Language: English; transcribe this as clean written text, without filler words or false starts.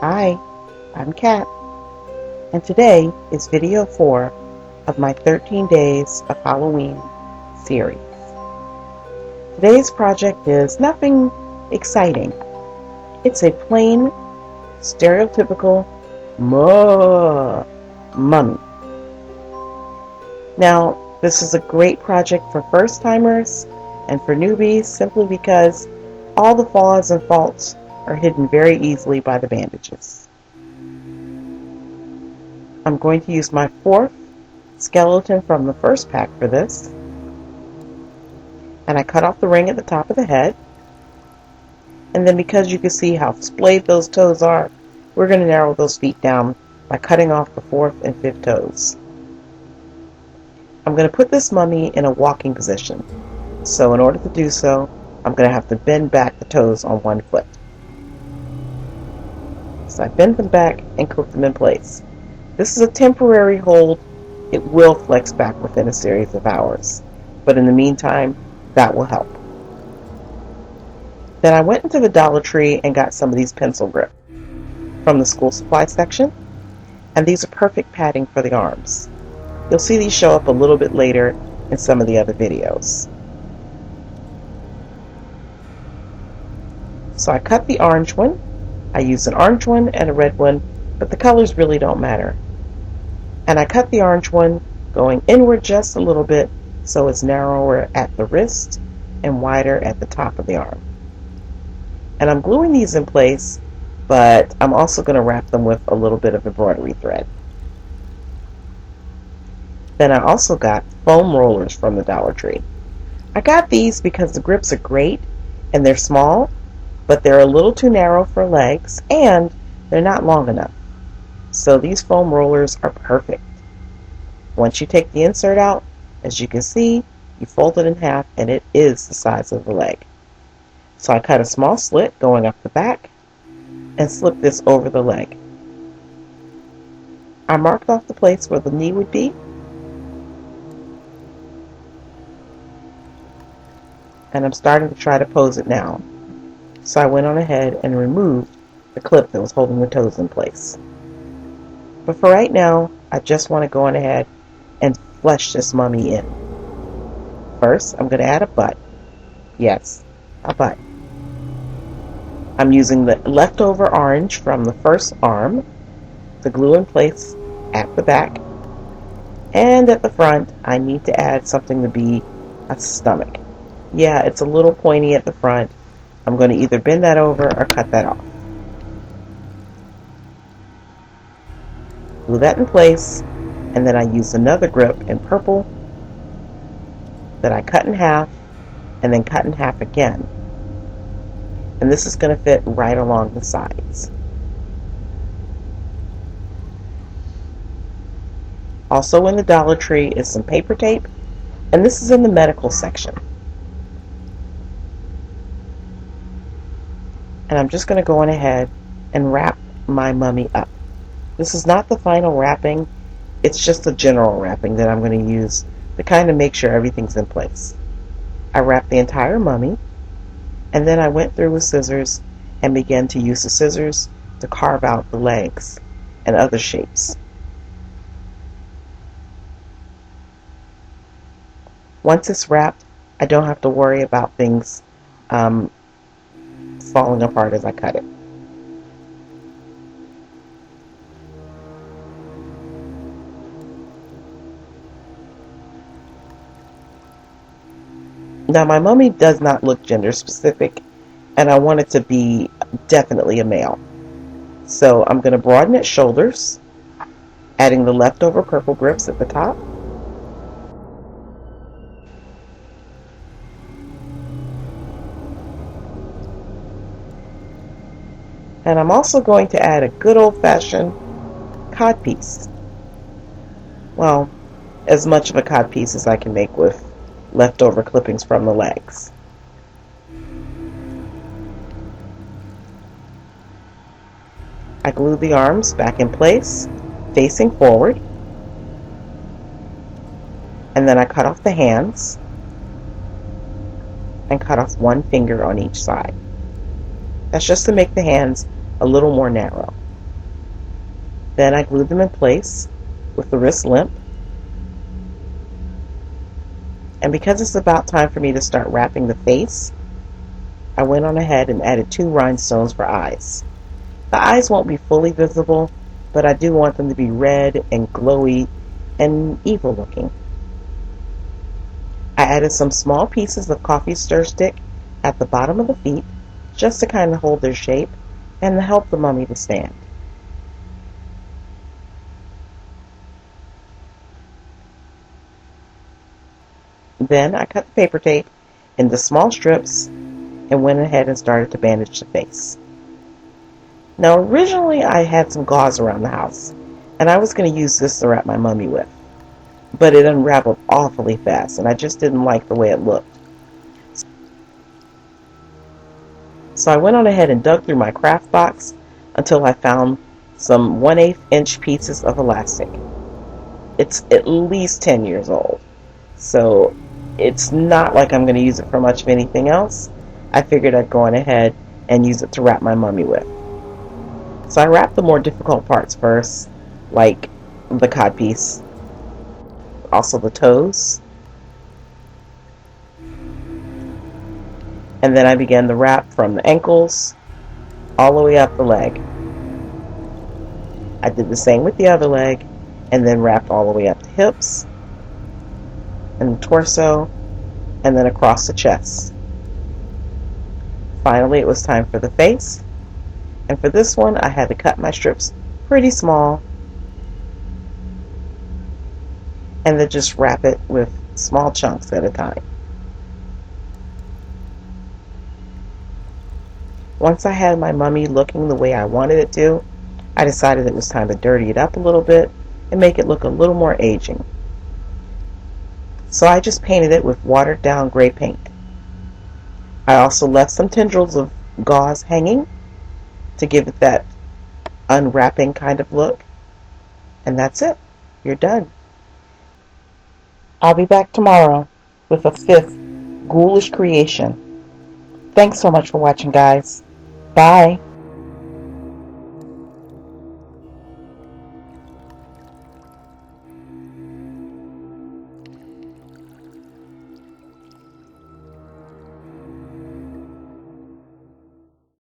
Hi, I'm Kat, and today is video 4 of my 13 Days of Halloween series. Today's project is nothing exciting. It's a plain, stereotypical mummy. Now, this is a great project for first-timers and for newbies simply because all the flaws and faults are hidden very easily by the bandages. I'm going to use my 4th skeleton from the first pack for this. And I cut off the ring at the top of the head. And then because you can see how splayed those toes are, we're going to narrow those feet down by cutting off the 4th and 5th toes. I'm going to put this mummy in a walking position. So in order to do so, I'm going to have to bend back the toes on one foot. So I bend them back and clip them in place. This is a temporary hold. It will flex back within a series of hours. But in the meantime, that will help. Then I went into the Dollar Tree and got some of these pencil grip from the school supply section. And these are perfect padding for the arms. You'll see these show up a little bit later in some of the other videos. So I cut the orange one. I used an orange one and a red one, but the colors really don't matter. And I cut the orange one going inward just a little bit so it's narrower at the wrist and wider at the top of the arm. And I'm gluing these in place, but I'm also going to wrap them with a little bit of embroidery thread. Then I also got foam rollers from the Dollar Tree. I got these because the grips are great and they're small, but they're a little too narrow for legs and they're not long enough. So these foam rollers are perfect. Once you take the insert out, as you can see, you fold it in half and it is the size of the leg. So I cut a small slit going up the back and slip this over the leg. I marked off the place where the knee would be. And I'm starting to try to pose it now. So I went on ahead and removed the clip that was holding the toes in place. But for right now, I just want to go on ahead and flesh this mummy in. First, I'm going to add a butt. Yes, a butt. I'm using the leftover orange from the first arm to glue in place at the back. And at the front, I need to add something to be a stomach. Yeah, it's a little pointy at the front. I'm going to either bend that over or cut that off. Glue that in place, and then I use another grip in purple that I cut in half and then cut in half again. And this is going to fit right along the sides. Also in the Dollar Tree is some paper tape, and this is in the medical section. And I'm just going to go on ahead and wrap my mummy up. This is not the final wrapping, it's just a general wrapping that I'm going to use to kind of make sure everything's in place. I wrapped the entire mummy, and then I went through with scissors and began to use the scissors to carve out the legs and other shapes. Once it's wrapped, I don't have to worry about things falling apart as I cut it. Now my mummy does not look gender specific, and I want it to be definitely a male. So I'm going to broaden its shoulders, adding the leftover purple grips at the top. And I'm also going to add a good old-fashioned codpiece. Well, as much of a codpiece as I can make with leftover clippings from the legs. I glue the arms back in place, facing forward. And then I cut off the hands and cut off one finger on each side. That's just to make the hands a little more narrow. Then I glued them in place with the wrist limp. And because it's about time for me to start wrapping the face, I went on ahead and added 2 rhinestones for eyes. The eyes won't be fully visible, but I do want them to be red and glowy and evil looking. I added some small pieces of coffee stir stick at the bottom of the feet just to kind of hold their shape and to help the mummy to stand. Then I cut the paper tape into small strips and went ahead and started to bandage the face. Now originally I had some gauze around the house, and I was going to use this to wrap my mummy with, but it unraveled awfully fast and I just didn't like the way it looked. So I went on ahead and dug through my craft box until I found some 1/8 inch pieces of elastic. It's at least 10 years old, so it's not like I'm going to use it for much of anything else. I figured I'd go on ahead and use it to wrap my mummy with. So I wrapped the more difficult parts first, like the codpiece, also the toes, and then I began to wrap from the ankles all the way up the leg. I did the same with the other leg, and then wrapped all the way up the hips and the torso, and then across the chest. Finally, it was time for the face, and for this one I had to cut my strips pretty small and then just wrap it with small chunks at a time. Once I had my mummy looking the way I wanted it to, I decided it was time to dirty it up a little bit and make it look a little more aging. So I just painted it with watered down gray paint. I also left some tendrils of gauze hanging to give it that unwrapping kind of look. And that's it. You're done. I'll be back tomorrow with a 5th ghoulish creation. Thanks so much for watching, guys. Bye.